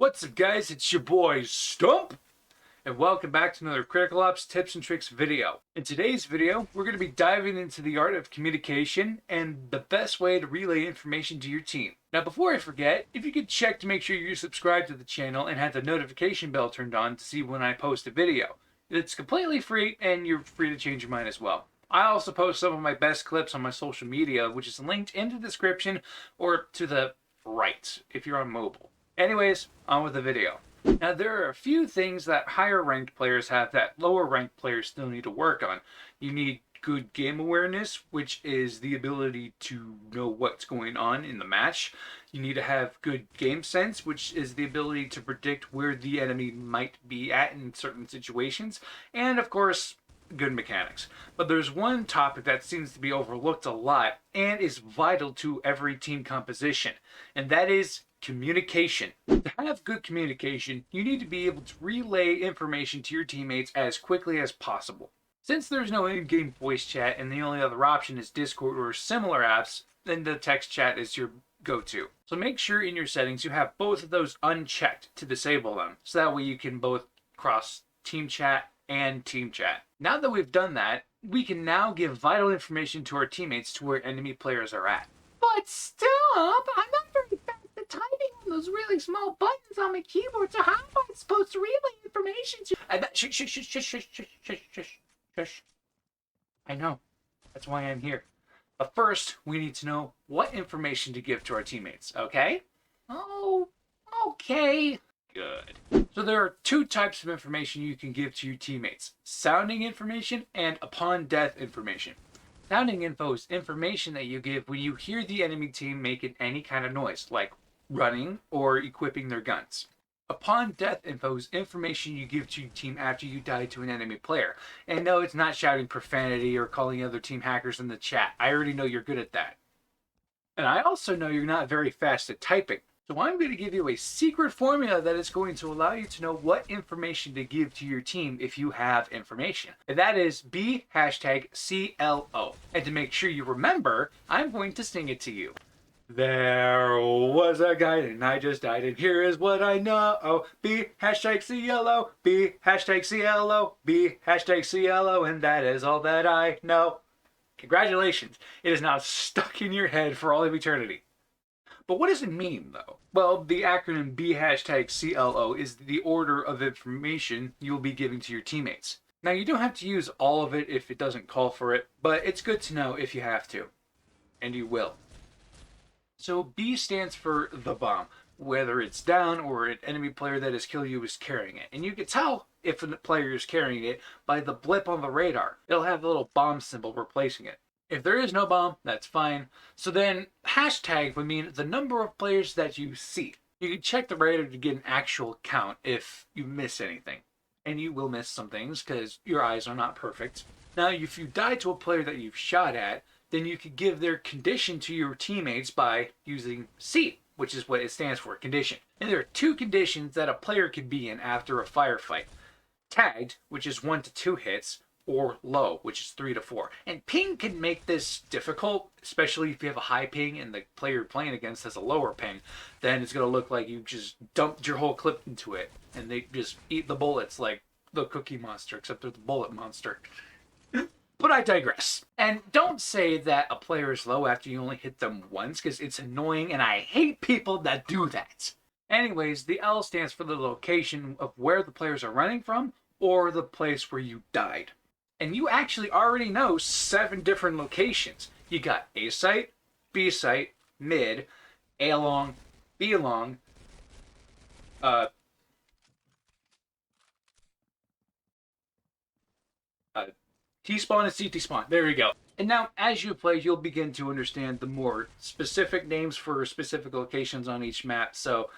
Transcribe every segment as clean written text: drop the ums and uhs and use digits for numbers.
What's up, guys? It's your boy Stump, and welcome back to another Critical Ops Tips and Tricks video. In today's video, we're going to be diving into the art of communication and the best way to relay information to your team. Now, before I forget, if you could check to make sure you're subscribed to the channel and have the notification bell turned on to see when I post a video. It's completely free, and you're free to change your mind as well. I also post some of my best clips on my social media, which is linked in the description or to the right if you're on mobile. Anyways, on with the video. Now, there are a few things that higher ranked players have that lower ranked players still need to work on. You need good game awareness, which is the ability to know what's going on in the match. You need to have good game sense, which is the ability to predict where the enemy might be at in certain situations. And of course, good mechanics. But there's one topic that seems to be overlooked a lot and is vital to every team composition, and that is communication. To have good communication, you need to be able to relay information to your teammates as quickly as possible. Since there's no in-game voice chat and the only other option is Discord or similar apps, then the text chat is your go-to. So make sure in your settings you have both of those unchecked to disable them, so that way you can both cross team chat and team chat. Now that we've done that, we can now give vital information to our teammates to where enemy players are at. But stop! I'm not very fast at typing on those really small buttons on my keyboard, so how am I supposed to relay information to... Shush. I know. That's why I'm here. But first, we need to know what information to give to our teammates, okay? Oh, okay. Good. So there are two types of information you can give to your teammates: sounding information and upon death information. Sounding info is information that you give when you hear the enemy team making any kind of noise, like running or equipping their guns. Upon death info is information you give to your team after you die to an enemy player. And no, it's not shouting profanity or calling other team hackers in the chat. I already know you're good at that. And I also know you're not very fast at typing. So I'm going to give you a secret formula that is going to allow you to know what information to give to your team if you have information. And that is #CLO. And to make sure you remember, I'm going to sing it to you. There was a guy and I just died, and here is what I know. #CLO, #CLO, #CLO, and that is all that I know. Congratulations. It is now stuck in your head for all of eternity. But what does it mean, though? Well, the acronym #CLO is the order of information you'll be giving to your teammates. Now, you don't have to use all of it if it doesn't call for it, but it's good to know if you have to. And you will. So B stands for the bomb, whether it's down or an enemy player that has killed you is carrying it. And you can tell if a player is carrying it by the blip on the radar. It'll have a little bomb symbol replacing it. If there is no bomb, that's fine. So then hashtag would mean the number of players that you see. You can check the radar to get an actual count if you miss anything. And you will miss some things because your eyes are not perfect. Now, if you die to a player that you've shot at, then you could give their condition to your teammates by using C, which is what it stands for, condition. And there are two conditions that a player can be in after a firefight. Tagged, which is 1 to 2 hits, or low, which is 3 to 4. And ping can make this difficult, especially if you have a high ping and the player you're playing against has a lower ping. Then it's going to look like you just dumped your whole clip into it, and they just eat the bullets like the Cookie Monster, except they're the bullet monster. But I digress. And don't say that a player is low after you only hit them once, because it's annoying, and I hate people that do that. Anyways, the L stands for the location of where the players are running from, or the place where you died. And you actually already know 7 different locations. You got A site, B site, mid, A long, B long, T-spawn and CT-spawn. There we go. And now, as you play, you'll begin to understand the more specific names for specific locations on each map, so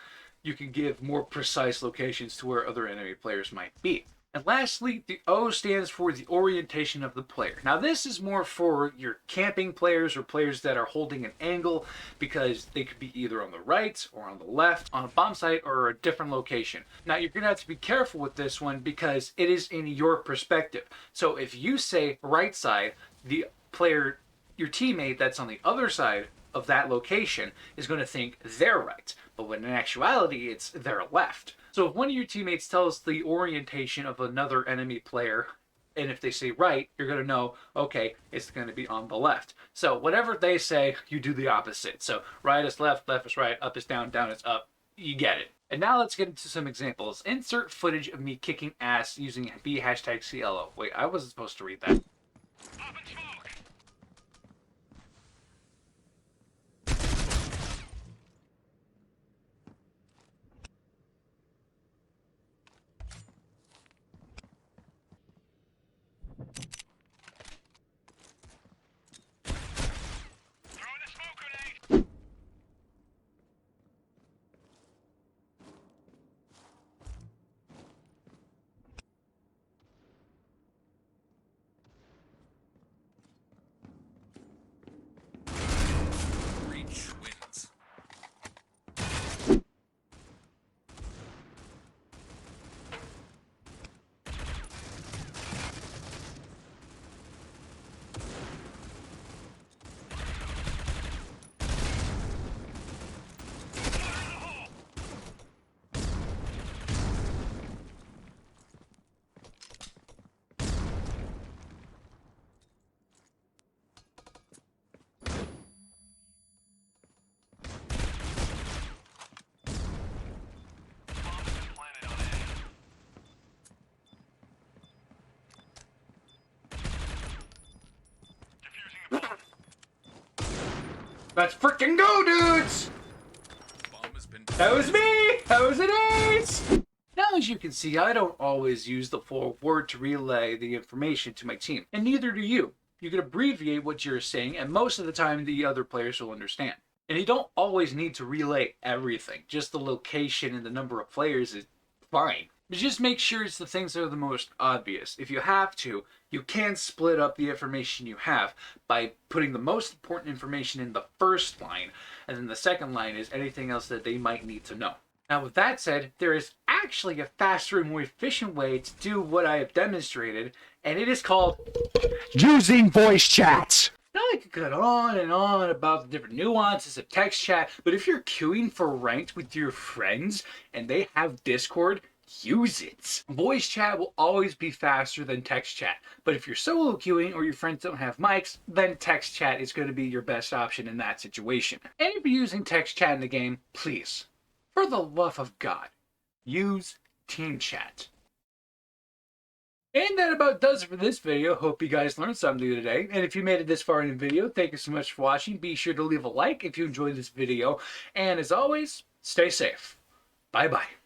you can give more precise locations to where other enemy players might be. And lastly, the O stands for the orientation of the player. Now, this is more for your camping players or players that are holding an angle, because they could be either on the right or on the left, on a bomb site or a different location. Now, you're going to have to be careful with this one because it is in your perspective. So if you say right side, the player, your teammate that's on the other side of that location is going to think they're right, but when in actuality it's their left. So if one of your teammates tells the orientation of another enemy player, and if they say right, you're going to know, okay, it's going to be on the left. So whatever they say, you do the opposite. So right is left, left is right, up is down, down is up. You get it. And now let's get into some examples. Insert footage of me kicking ass using #CLO. Wait, I wasn't supposed to read that. Let's freaking go, dudes! That was me! That was an ace! Now, as you can see, I don't always use the full word to relay the information to my team, and neither do you. You can abbreviate what you're saying, and most of the time the other players will understand. And you don't always need to relay everything. Just the location and the number of players is fine. But just make sure it's the things that are the most obvious. If you have to, you can split up the information you have by putting the most important information in the first line, and then the second line is anything else that they might need to know. Now, with that said, there is actually a faster and more efficient way to do what I have demonstrated, and it is called using voice chats. Now, I could go on and on about the different nuances of text chat, but if you're queuing for ranked with your friends and they have Discord, use it. Voice chat will always be faster than text chat, but if you're solo queuing or your friends don't have mics, then text chat is going to be your best option in that situation. And if you're using text chat in the game, please, for the love of God, use team chat. And that about does it for this video. Hope you guys learned something new today. And if you made it this far in the video, thank you so much for watching. Be sure to leave a like if you enjoyed this video. And as always, stay safe. Bye-bye.